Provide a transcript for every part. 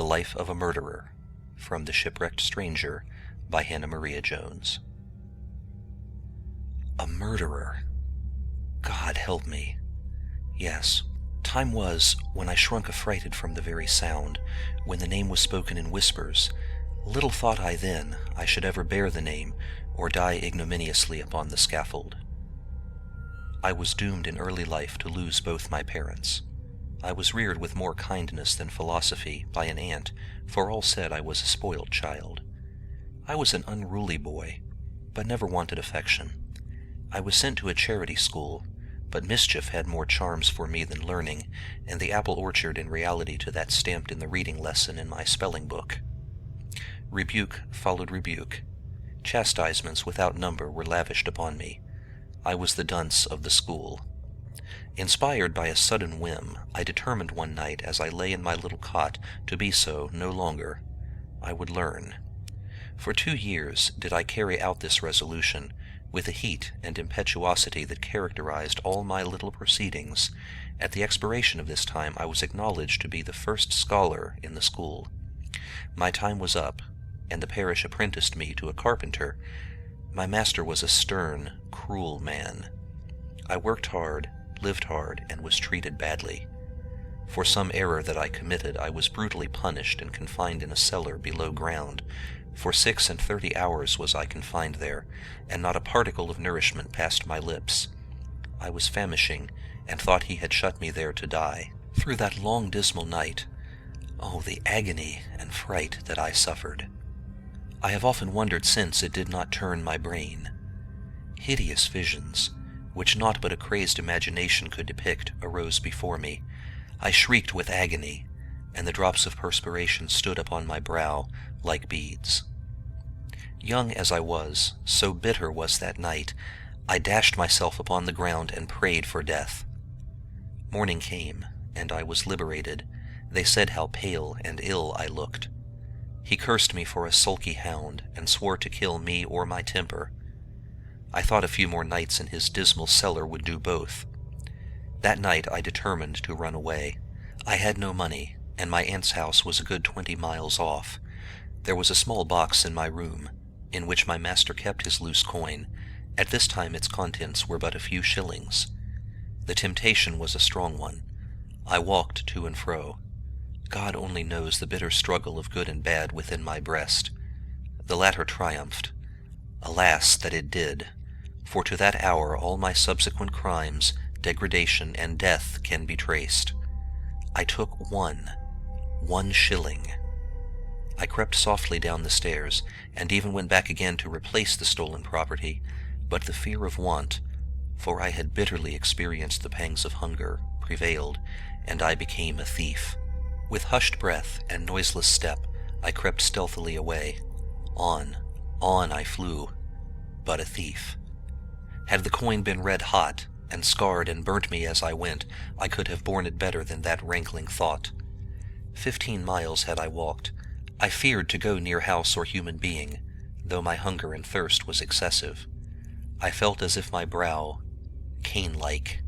The Life of a Murderer, from The Shipwrecked Stranger, by Hannah Maria Jones. A murderer. God help me. Yes, time was when I shrunk affrighted from the very sound, when the name was spoken in whispers. Little thought I then I should ever bear the name, or die ignominiously upon the scaffold. I was doomed in early life to lose both my parents. I was reared with more kindness than philosophy by an aunt, for all said I was a spoiled child. I was an unruly boy, but never wanted affection. I was sent to a charity school, but mischief had more charms for me than learning, and the apple orchard in reality to that stamped in the reading lesson in my spelling book. Rebuke followed rebuke. Chastisements without number were lavished upon me. I was the dunce of the school. Inspired by a sudden whim, I determined one night as I lay in my little cot to be so no longer. I would learn. For 2 years did I carry out this resolution, with a heat and impetuosity that characterized all my little proceedings. At the expiration of this time I was acknowledged to be the first scholar in the school. My time was up, and the parish apprenticed me to a carpenter. My master was a stern, cruel man. I worked hard, lived hard, and was treated badly. For some error that I committed, I was brutally punished and confined in a cellar below ground. For 36 hours was I confined there, and not a particle of nourishment passed my lips. I was famishing, and thought he had shut me there to die. Through that long dismal night, oh, the agony and fright that I suffered! I have often wondered since it did not turn my brain. Hideous visions, which naught but a crazed imagination could depict, arose before me. I shrieked with agony, and the drops of perspiration stood upon my brow like beads. Young as I was, so bitter was that night, I dashed myself upon the ground and prayed for death. Morning came, and I was liberated. They said how pale and ill I looked. He cursed me for a sulky hound, and swore to kill me or my temper. I thought a few more nights in his dismal cellar would do both. That night I determined to run away. I had no money, and my aunt's house was a good 20 miles off. There was a small box in my room, in which my master kept his loose coin. At this time its contents were but a few shillings. The temptation was a strong one. I walked to and fro. God only knows the bitter struggle of good and bad within my breast. The latter triumphed. Alas, that it did, for to that hour all my subsequent crimes, degradation, and death can be traced. I took one shilling. I crept softly down the stairs, and even went back again to replace the stolen property, but the fear of want, for I had bitterly experienced the pangs of hunger, prevailed, and I became a thief. With hushed breath and noiseless step, I crept stealthily away. On I flew, but a thief. Had the coin been red hot, and scarred and burnt me as I went, I could have borne it better than that rankling thought. 15 miles had I walked. I feared to go near house or human being, though my hunger and thirst was excessive. I felt as if my brow, Cain-like,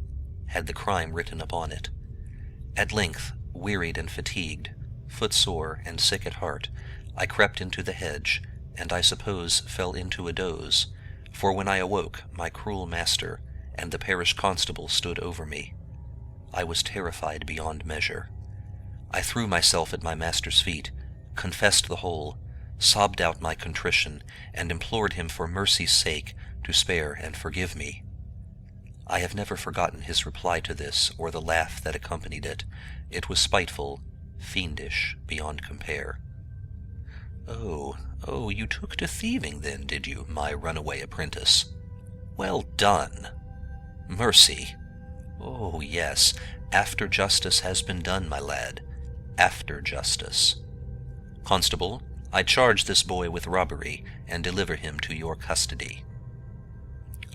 had the crime written upon it. At length, wearied and fatigued, footsore and sick at heart, I crept into the hedge, and I suppose fell into a doze, for when I awoke my cruel master and the parish constable stood over me. I was terrified beyond measure. I threw myself at my master's feet, confessed the whole, sobbed out my contrition, and implored him for mercy's sake to spare and forgive me. I have never forgotten his reply to this, or the laugh that accompanied it. It was spiteful, fiendish, beyond compare. Oh, you took to thieving then, did you, my runaway apprentice? Well done. Mercy. Oh, yes, after justice has been done, my lad, after justice. Constable, I charge this boy with robbery, and deliver him to your custody.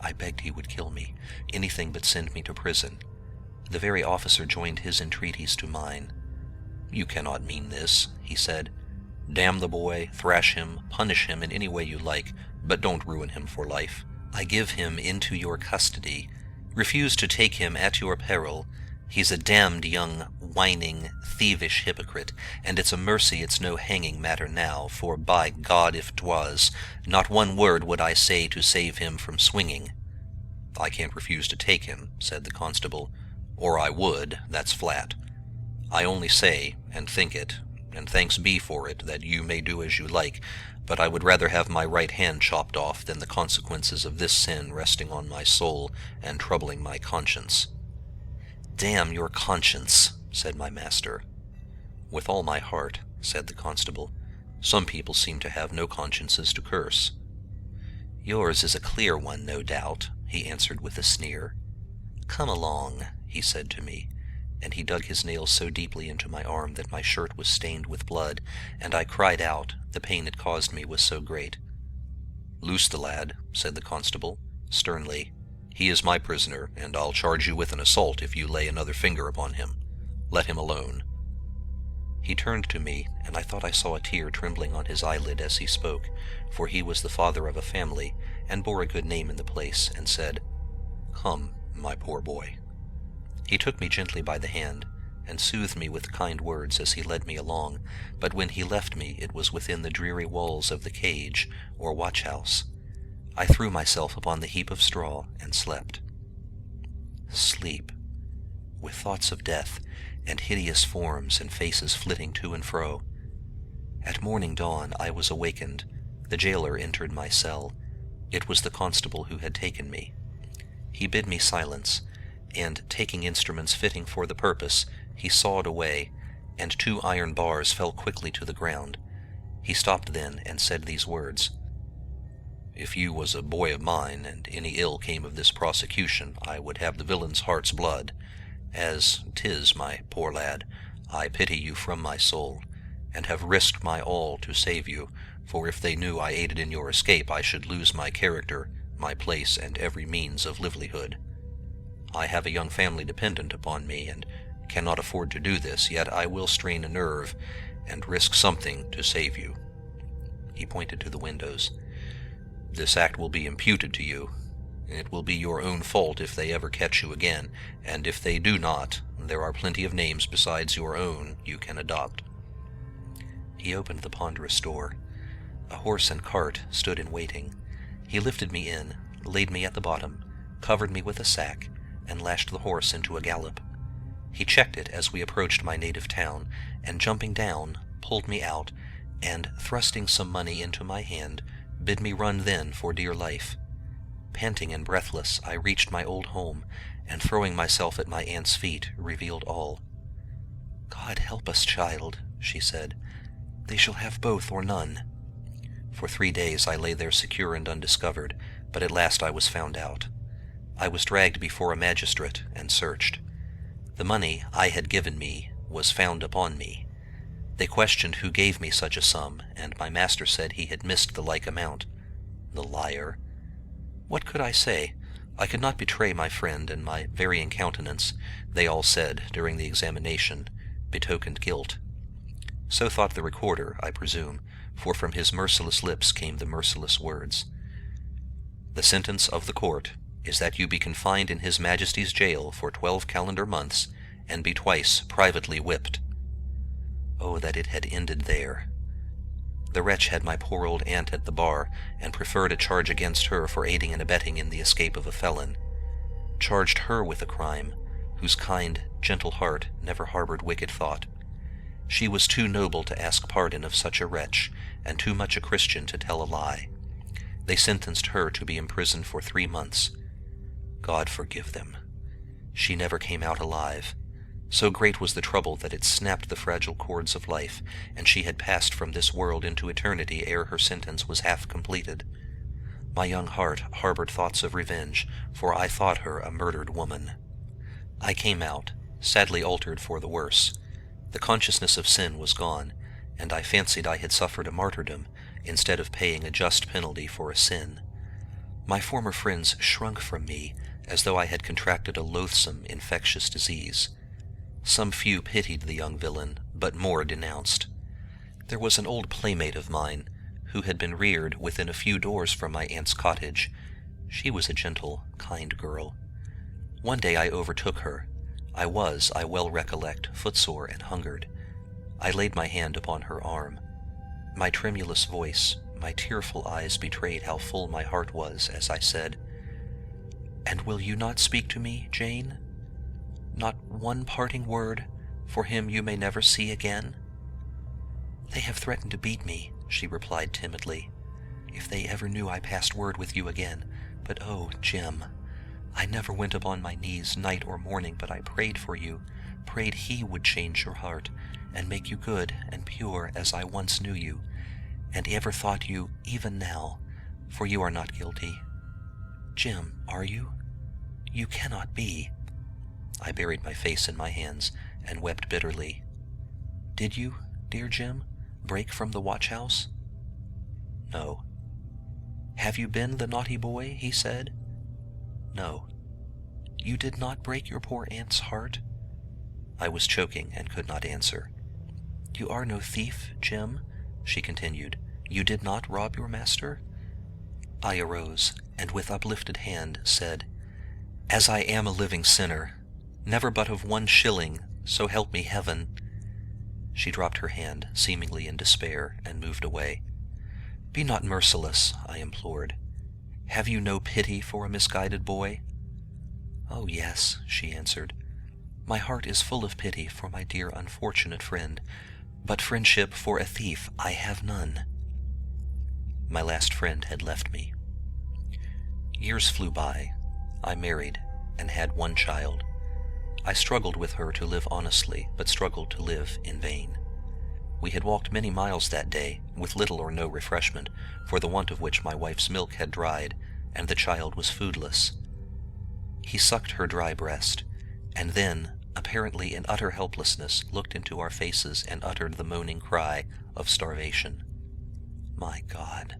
I begged he would kill me, anything but send me to prison. The very officer joined his entreaties to mine. You cannot mean this, he said. Damn the boy, thrash him, punish him in any way you like, but don't ruin him for life. I give him into your custody, refuse to take him at your peril, He's a damned young, whining, thievish hypocrite, and it's a mercy it's no hanging matter now, for by God if 'twas, not one word would I say to save him from swinging." "I can't refuse to take him," said the constable, "or I would, that's flat. I only say, and think it, and thanks be for it, that you may do as you like, but I would rather have my right hand chopped off than the consequences of this sin resting on my soul and troubling my conscience." "Damn your conscience," said my master. "With all my heart," said the constable. "Some people seem to have no consciences to curse." "Yours is a clear one, no doubt," he answered with a sneer. "Come along," he said to me, and he dug his nails so deeply into my arm that my shirt was stained with blood, and I cried out, the pain it caused me was so great. "Loose the lad," said the constable, sternly. "He is my prisoner, and I'll charge you with an assault if you lay another finger upon him. Let him alone." He turned to me, and I thought I saw a tear trembling on his eyelid as he spoke, for he was the father of a family, and bore a good name in the place, and said, "Come, my poor boy." He took me gently by the hand, and soothed me with kind words as he led me along, but when he left me it was within the dreary walls of the cage, or watch-house. I threw myself upon the heap of straw and slept. Sleep, with thoughts of death, and hideous forms and faces flitting to and fro. At morning dawn I was awakened. The jailer entered my cell. It was the constable who had taken me. He bid me silence, and, taking instruments fitting for the purpose, he sawed away, and 2 iron bars fell quickly to the ground. He stopped then and said these words: "If you was a boy of mine, and any ill came of this prosecution, I would have the villain's heart's blood. As 'tis, my poor lad, I pity you from my soul, and have risked my all to save you, for if they knew I aided in your escape I should lose my character, my place, and every means of livelihood. I have a young family dependent upon me, and cannot afford to do this, yet I will strain a nerve, and risk something to save you." He pointed to the windows. "This act will be imputed to you. It will be your own fault if they ever catch you again, and if they do not, there are plenty of names besides your own you can adopt." He opened the ponderous door. A horse and cart stood in waiting. He lifted me in, laid me at the bottom, covered me with a sack, and lashed the horse into a gallop. He checked it as we approached my native town, and jumping down, pulled me out, and, thrusting some money into my hand, bid me run then for dear life. Panting and breathless, I reached my old home, and throwing myself at my aunt's feet, revealed all. "God help us, child," she said. "They shall have both or none." For 3 days I lay there secure and undiscovered, but at last I was found out. I was dragged before a magistrate and searched. The money I had given me was found upon me. They questioned who gave me such a sum, and my master said he had missed the like amount. The liar! What could I say? I could not betray my friend, and my varying countenance, they all said, during the examination, betokened guilt. So thought the recorder, I presume, for from his merciless lips came the merciless words: "The sentence of the court is that you be confined in His Majesty's jail for 12 calendar months, and be twice privately whipped." Oh, that it had ended there! The wretch had my poor old aunt at the bar, and preferred a charge against her for aiding and abetting in the escape of a felon. Charged her with a crime, whose kind, gentle heart never harbored wicked thought. She was too noble to ask pardon of such a wretch, and too much a Christian to tell a lie. They sentenced her to be imprisoned for 3 months. God forgive them. She never came out alive. So great was the trouble that it snapped the fragile cords of life, and she had passed from this world into eternity ere her sentence was half completed. My young heart harbored thoughts of revenge, for I thought her a murdered woman. I came out, sadly altered for the worse. The consciousness of sin was gone, and I fancied I had suffered a martyrdom, instead of paying a just penalty for a sin. My former friends shrunk from me, as though I had contracted a loathsome, infectious disease. Some few pitied the young villain, but more denounced. There was an old playmate of mine, who had been reared within a few doors from my aunt's cottage. She was a gentle, kind girl. One day I overtook her. I was, I well recollect, footsore and hungered. I laid my hand upon her arm. My tremulous voice, my tearful eyes betrayed how full my heart was as I said, "And will you not speak to me, Jane? Not one parting word for him you may never see again?" "They have threatened to beat me," she replied timidly, "if they ever knew I passed word with you again. But oh, Jim, I never went upon my knees night or morning, but I prayed for you, prayed he would change your heart, and make you good and pure as I once knew you, and ever thought you even now, for you are not guilty. Jim, are you? You cannot be." I buried my face in my hands and wept bitterly. "Did you, dear Jim, break from the watch-house?" "No." "Have you been the naughty boy?" he said. "No." "You did not break your poor aunt's heart?" I was choking and could not answer. "You are no thief, Jim," she continued. "You did not rob your master?" I arose, and with uplifted hand said, "As I am a living sinner, never but of 1 shilling, so help me heaven." She dropped her hand, seemingly in despair, and moved away. "Be not merciless," I implored. "Have you no pity for a misguided boy?" "Oh, yes," she answered. "My heart is full of pity for my dear unfortunate friend, but friendship for a thief I have none." My last friend had left me. Years flew by. I married and had 1 child. I struggled with her to live honestly, but struggled to live in vain. We had walked many miles that day, with little or no refreshment, for the want of which my wife's milk had dried, and the child was foodless. He sucked her dry breast, and then, apparently in utter helplessness, looked into our faces and uttered the moaning cry of starvation. My God,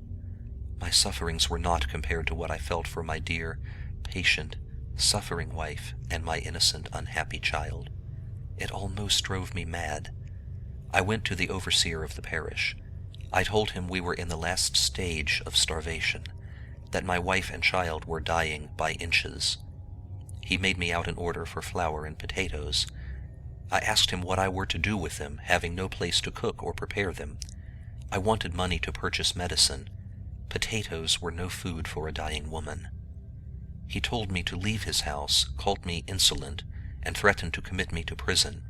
my sufferings were naught compared to what I felt for my dear, patient, suffering wife and my innocent, unhappy child. It almost drove me mad. I went to the overseer of the parish. I told him we were in the last stage of starvation, that my wife and child were dying by inches. He made me out an order for flour and potatoes. I asked him what I were to do with them, having no place to cook or prepare them. I wanted money to purchase medicine. Potatoes were no food for a dying woman. He told me to leave his house, called me insolent, and threatened to commit me to prison.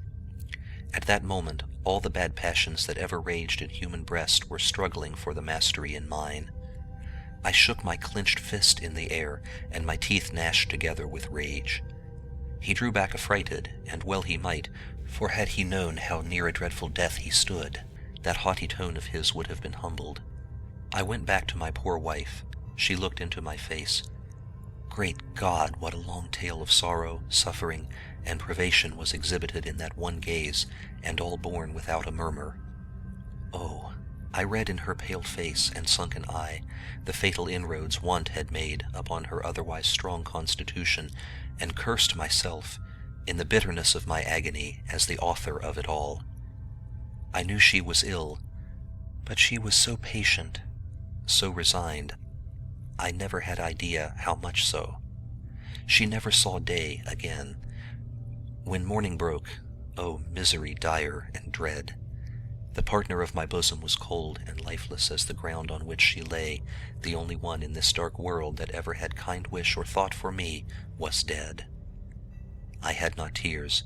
At that moment, all the bad passions that ever raged in human breast were struggling for the mastery in mine. I shook my clenched fist in the air, and my teeth gnashed together with rage. He drew back affrighted, and well he might, for had he known how near a dreadful death he stood, that haughty tone of his would have been humbled. I went back to my poor wife. She looked into my face. Great God, what a long tale of sorrow, suffering, and privation was exhibited in that one gaze, and all borne without a murmur. Oh, I read in her pale face and sunken eye the fatal inroads want had made upon her otherwise strong constitution, and cursed myself, in the bitterness of my agony, as the author of it all. I knew she was ill, but she was so patient, so resigned, I never had idea how much so. She never saw day again. When morning broke, oh, misery dire and dread! The partner of my bosom was cold and lifeless as the ground on which she lay. The only one in this dark world that ever had kind wish or thought for me was dead. I had not tears.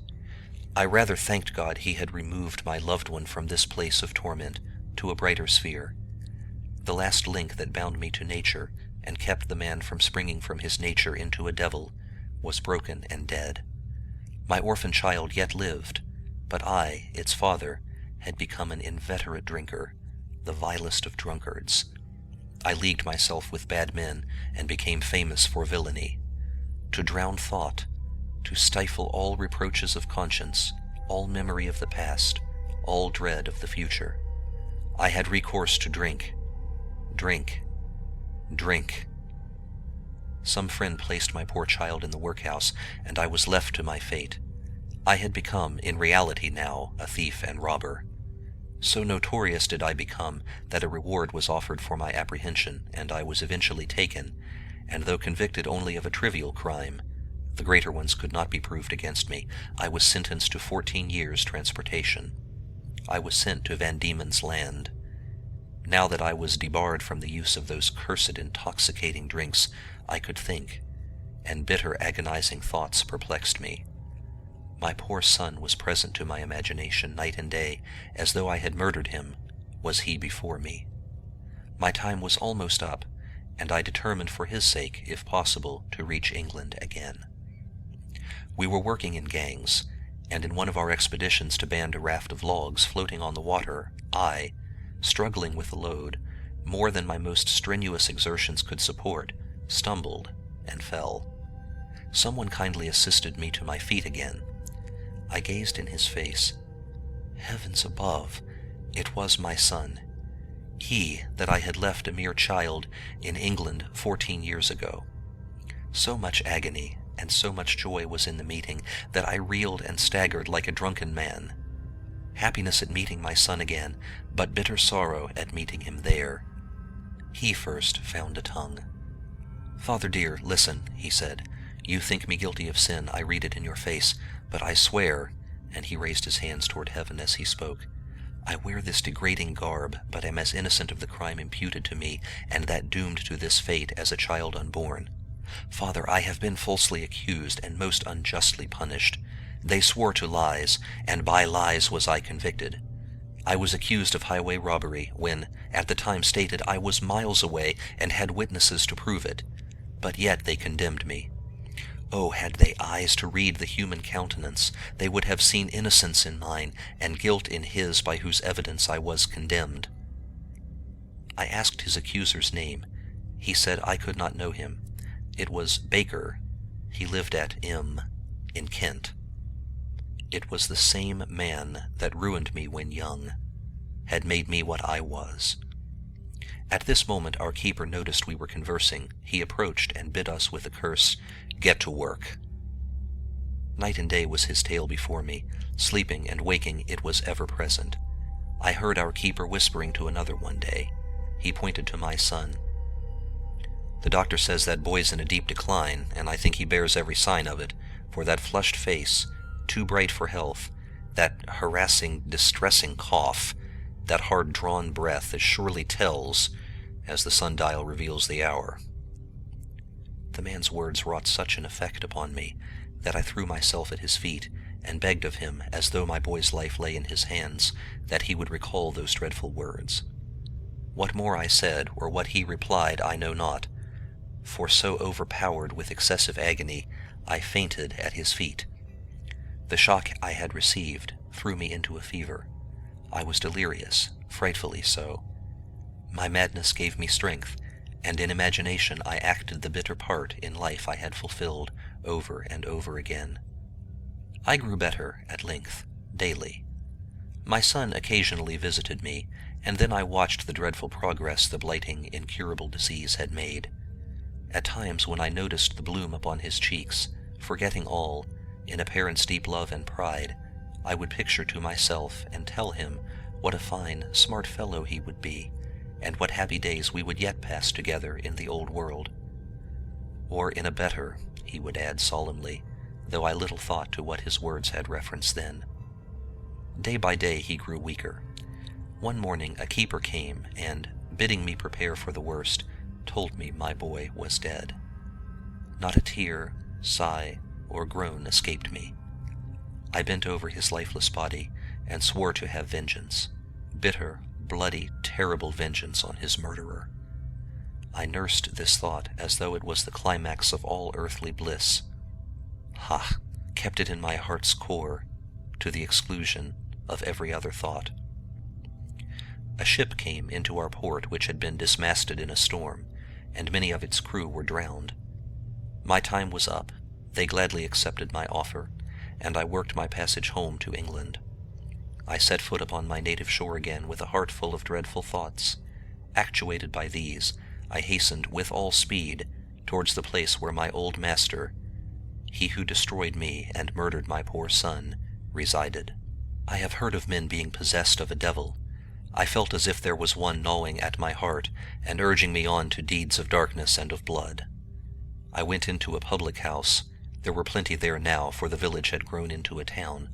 I rather thanked God he had removed my loved one from this place of torment to a brighter sphere. The last link that bound me to nature and kept the man from springing from his nature into a devil was broken and dead. My orphan child yet lived, but I, its father, had become an inveterate drinker, the vilest of drunkards. I leagued myself with bad men and became famous for villainy. To drown thought, to stifle all reproaches of conscience, all memory of the past, all dread of the future, I had recourse to drink. Drink. Drink. Some friend placed my poor child in the workhouse, and I was left to my fate. I had become, in reality now, a thief and robber. So notorious did I become that a reward was offered for my apprehension, and I was eventually taken, and though convicted only of a trivial crime, The greater ones could not be proved against me. I was sentenced to 14 years' transportation. I was sent to Van Diemen's Land. Now that I was debarred from the use of those cursed intoxicating drinks, I could think, and bitter agonizing thoughts perplexed me. My poor son was present to my imagination night and day, as though I had murdered him, was he before me. My time was almost up, and I determined for his sake, if possible, to reach England again. We were working in gangs, and in one of our expeditions to band a raft of logs floating on the water, I, struggling with the load, more than my most strenuous exertions could support, stumbled and fell. Someone kindly assisted me to my feet again. I gazed in his face. Heavens above, it was my son. He that I had left a mere child in England 14 years ago. So much agony and so much joy was in the meeting that I reeled and staggered like a drunken man. Happiness at meeting my son again, but bitter sorrow at meeting him there. He first found a tongue. "Father dear, listen," he said. "You think me guilty of sin, I read it in your face, but I swear," and he raised his hands toward heaven as he spoke, "I wear this degrading garb, but am as innocent of the crime imputed to me, and that doomed to this fate, as a child unborn. Father, I have been falsely accused, and most unjustly punished. They swore to lies, and by lies was I convicted. I was accused of highway robbery, when, at the time stated, I was miles away, and had witnesses to prove it. But yet they condemned me. Oh, had they eyes to read the human countenance, they would have seen innocence in mine, and guilt in his by whose evidence I was condemned." I asked his accuser's name. He said I could not know him. It was Baker. He lived at M, in Kent. It was the same man that ruined me when young, had made me what I was. At this moment our keeper noticed we were conversing. He approached and bid us with a curse, "Get to work." Night and day was his tale before me. Sleeping and waking, it was ever present. I heard our keeper whispering to another one day. He pointed to my son. "The doctor says that boy's in a deep decline, and I think he bears every sign of it, for that flushed face, too bright for health, that harassing, distressing cough, that hard-drawn breath, as surely tells as the sundial reveals the hour." The man's words wrought such an effect upon me that I threw myself at his feet and begged of him, as though my boy's life lay in his hands, that he would recall those dreadful words. What more I said, or what he replied, I know not, for so overpowered with excessive agony, I fainted at his feet. The shock I had received threw me into a fever. I was delirious, frightfully so. My madness gave me strength, and in imagination I acted the bitter part in life I had fulfilled over and over again. I grew better, at length, daily. My son occasionally visited me, and then I watched the dreadful progress the blighting, incurable disease had made. At times when I noticed the bloom upon his cheeks, forgetting all, in a parent's deep love and pride, I would picture to myself and tell him what a fine, smart fellow he would be, and what happy days we would yet pass together in the old world. Or in a better, he would add solemnly, though I little thought to what his words had reference then. Day by day he grew weaker. One morning a keeper came, and, bidding me prepare for the worst, told me my boy was dead. Not a tear, sigh, or groan escaped me. I bent over his lifeless body and swore to have vengeance, bitter, bloody, terrible vengeance on his murderer. I nursed this thought as though it was the climax of all earthly bliss. Ha! Kept it in my heart's core, to the exclusion of every other thought. A ship came into our port which had been dismasted in a storm, and many of its crew were drowned. My time was up. They gladly accepted my offer, and I worked my passage home to England. I set foot upon my native shore again with a heart full of dreadful thoughts. Actuated by these, I hastened with all speed towards the place where my old master, he who destroyed me and murdered my poor son, resided. I have heard of men being possessed of a devil. I felt as if there was one gnawing at my heart and urging me on to deeds of darkness and of blood. I went into a public house, There were plenty there now, for the village had grown into a town.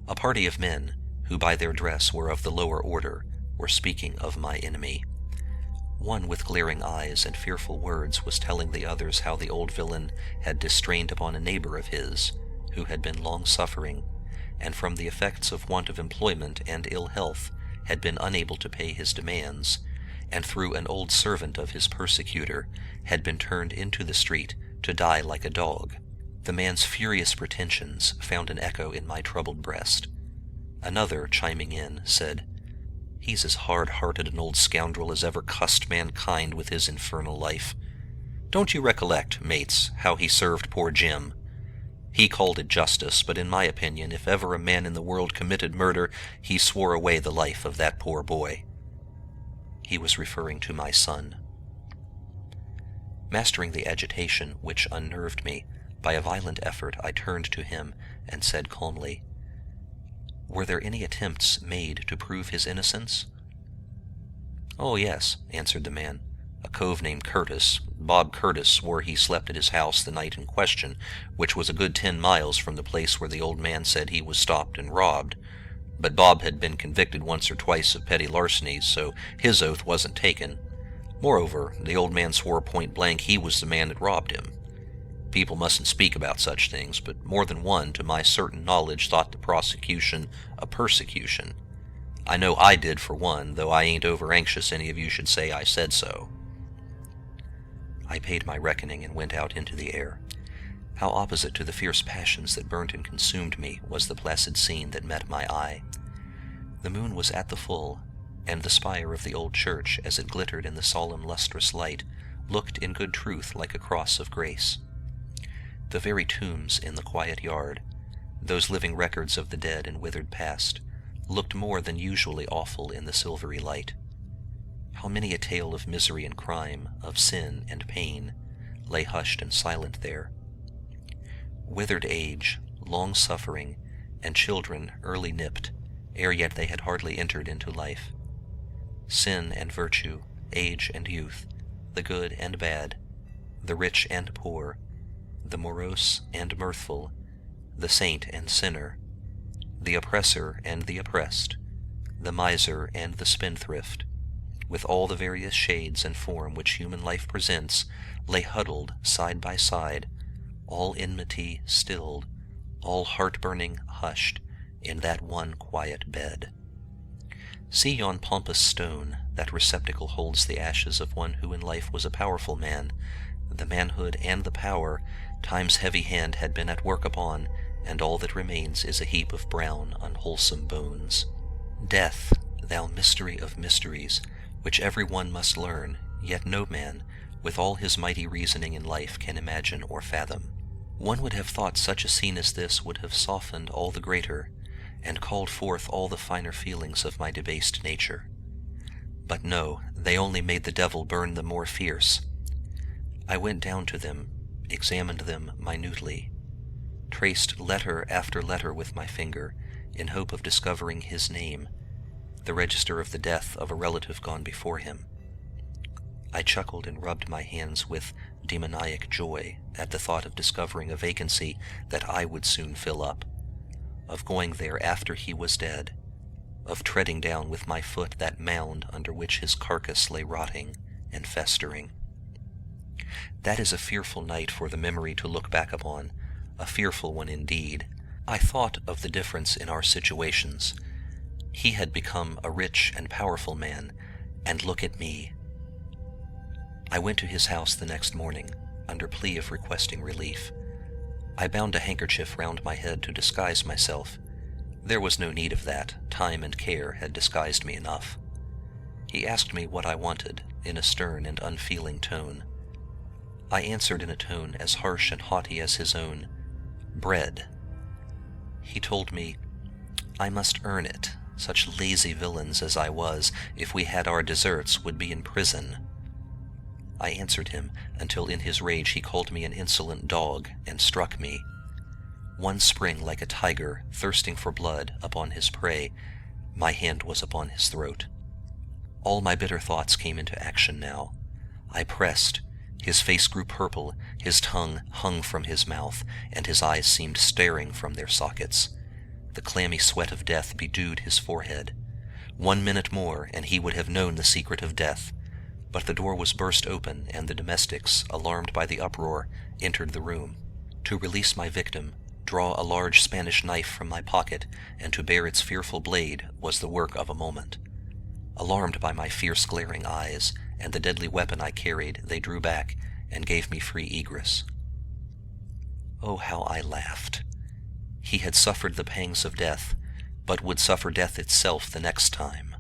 A party of men, who by their dress were of the lower order, were speaking of my enemy. One with glaring eyes and fearful words was telling the others how the old villain had distrained upon a neighbor of his, who had been long suffering, and from the effects of want of employment and ill health had been unable to pay his demands, and through an old servant of his persecutor had been turned into the street to die like a dog. The man's furious pretensions found an echo in my troubled breast. Another, chiming in, said, "He's as hard-hearted an old scoundrel as ever cussed mankind with his infernal life. Don't you recollect, mates, how he served poor Jim? He called it justice, but in my opinion, if ever a man in the world committed murder, he swore away the life of that poor boy." He was referring to my son. Mastering the agitation which unnerved me, by a violent effort I turned to him and said calmly, "Were there any attempts made to prove his innocence?" "Oh, yes," answered the man. "A cove named Curtis, Bob Curtis, swore he slept at his house the night in question, which was a good 10 miles from the place where the old man said he was stopped and robbed. But Bob had been convicted once or twice of petty larcenies, so his oath wasn't taken. Moreover, the old man swore point blank he was the man that robbed him. People mustn't speak about such things, but more than one, to my certain knowledge, thought the prosecution a persecution. I know I did for one, though I ain't over anxious any of you should say I said so." I paid my reckoning and went out into the air. How opposite to the fierce passions that burnt and consumed me was the placid scene that met my eye. The moon was at the full, and the spire of the old church, as it glittered in the solemn lustrous light, looked in good truth like a cross of grace. The very tombs in the quiet yard, those living records of the dead and withered past, looked more than usually awful in the silvery light. How many a tale of misery and crime, of sin and pain, lay hushed and silent there. Withered age, long suffering, and children early nipped, ere yet they had hardly entered into life. Sin and virtue, age and youth, the good and bad, the rich and poor, the morose and mirthful, the saint and sinner, the oppressor and the oppressed, the miser and the spendthrift, with all the various shades and form which human life presents, lay huddled side by side, all enmity stilled, all heart-burning hushed, in that one quiet bed. See yon pompous stone, that receptacle holds the ashes of one who in life was a powerful man. The manhood and the power time's heavy hand had been at work upon, and all that remains is a heap of brown, unwholesome bones. Death, thou mystery of mysteries, which every one must learn, yet no man, with all his mighty reasoning in life, can imagine or fathom. One would have thought such a scene as this would have softened all the greater, and called forth all the finer feelings of my debased nature. But no, they only made the devil burn the more fierce. I went down to them, examined them minutely, traced letter after letter with my finger, in hope of discovering his name, the register of the death of a relative gone before him. I chuckled and rubbed my hands with demoniac joy at the thought of discovering a vacancy that I would soon fill up, of going there after he was dead, of treading down with my foot that mound under which his carcass lay rotting and festering. That is a fearful night for the memory to look back upon, a fearful one indeed. I thought of the difference in our situations. He had become a rich and powerful man, and look at me. I went to his house the next morning, under plea of requesting relief. I bound a handkerchief round my head to disguise myself. There was no need of that. Time and care had disguised me enough. He asked me what I wanted, in a stern and unfeeling tone. I answered in a tone as harsh and haughty as his own, "Bread." He told me, I must earn it. Such lazy villains as I was, if we had our deserts, would be in prison. I answered him, until in his rage he called me an insolent dog, and struck me. One spring like a tiger, thirsting for blood, upon his prey, my hand was upon his throat. All my bitter thoughts came into action now. I pressed, His face grew purple, his tongue hung from his mouth, and his eyes seemed staring from their sockets. The clammy sweat of death bedewed his forehead. 1 minute more, and he would have known the secret of death. But the door was burst open, and the domestics, alarmed by the uproar, entered the room. To release my victim, draw a large Spanish knife from my pocket, and to bare its fearful blade was the work of a moment. Alarmed by my fierce glaring eyes, and the deadly weapon I carried, they drew back, and gave me free egress. Oh, how I laughed! He had suffered the pangs of death, but would suffer death itself the next time.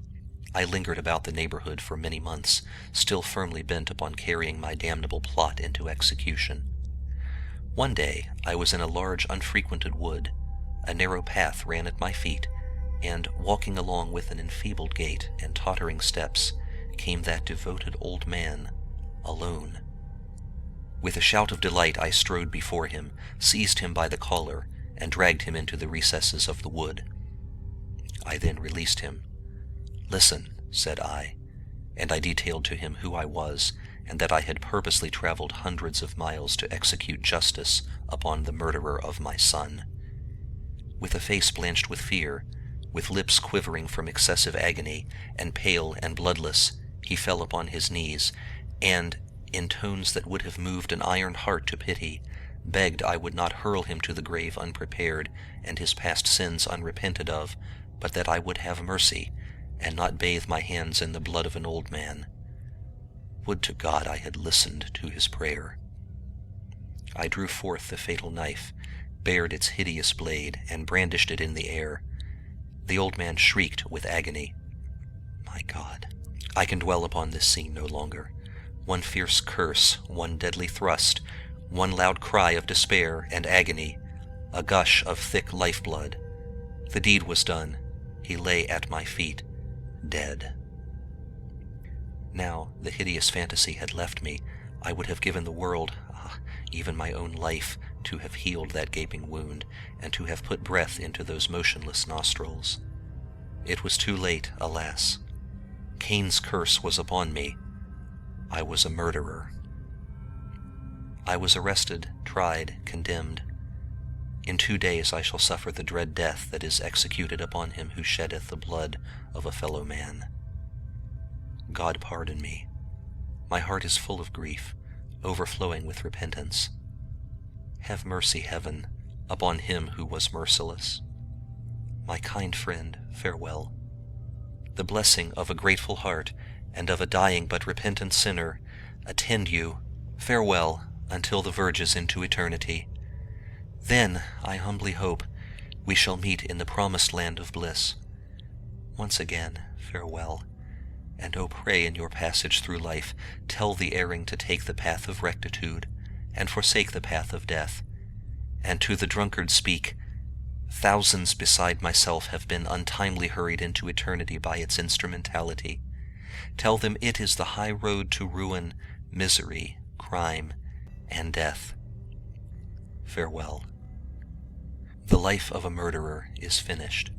I lingered about the neighborhood for many months, still firmly bent upon carrying my damnable plot into execution. One day I was in a large unfrequented wood. A narrow path ran at my feet, and, walking along with an enfeebled gait and tottering steps, came that devoted old man, alone. With a shout of delight I strode before him, seized him by the collar, and dragged him into the recesses of the wood. I then released him. "Listen," said I, and I detailed to him who I was, and that I had purposely traveled hundreds of miles to execute justice upon the murderer of my son. With a face blanched with fear, with lips quivering from excessive agony, and pale and bloodless, he fell upon his knees, and, in tones that would have moved an iron heart to pity, begged I would not hurl him to the grave unprepared, and his past sins unrepented of, but that I would have mercy, and not bathe my hands in the blood of an old man. Would to God I had listened to his prayer. I drew forth the fatal knife, bared its hideous blade, and brandished it in the air. The old man shrieked with agony. My God, I can dwell upon this scene no longer. One fierce curse, one deadly thrust, one loud cry of despair and agony, a gush of thick lifeblood. The deed was done. He lay at my feet, dead. Now the hideous fantasy had left me. I would have given the world, even my own life, to have healed that gaping wound, and to have put breath into those motionless nostrils. It was too late, alas. Cain's curse was upon me. I was a murderer. I was arrested, tried, condemned. In 2 days I shall suffer the dread death that is executed upon him who sheddeth the blood of a fellow man. God pardon me. My heart is full of grief, overflowing with repentance. Have mercy, heaven, upon him who was merciless. My kind friend, farewell. The blessing of a grateful heart and of a dying but repentant sinner attend you. Farewell until the verges into eternity. Then, I humbly hope, we shall meet in the promised land of bliss. Once again, farewell, and pray in your passage through life, tell the erring to take the path of rectitude, and forsake the path of death. And to the drunkard speak, thousands beside myself have been untimely hurried into eternity by its instrumentality. Tell them it is the high road to ruin, misery, crime, and death. Farewell. The life of a murderer is finished,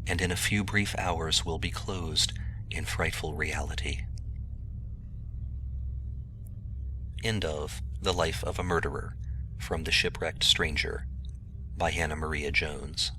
and in a few brief hours will be closed in frightful reality. End of The Life of a Murderer, from The Shipwrecked Stranger, by Hannah Maria Jones.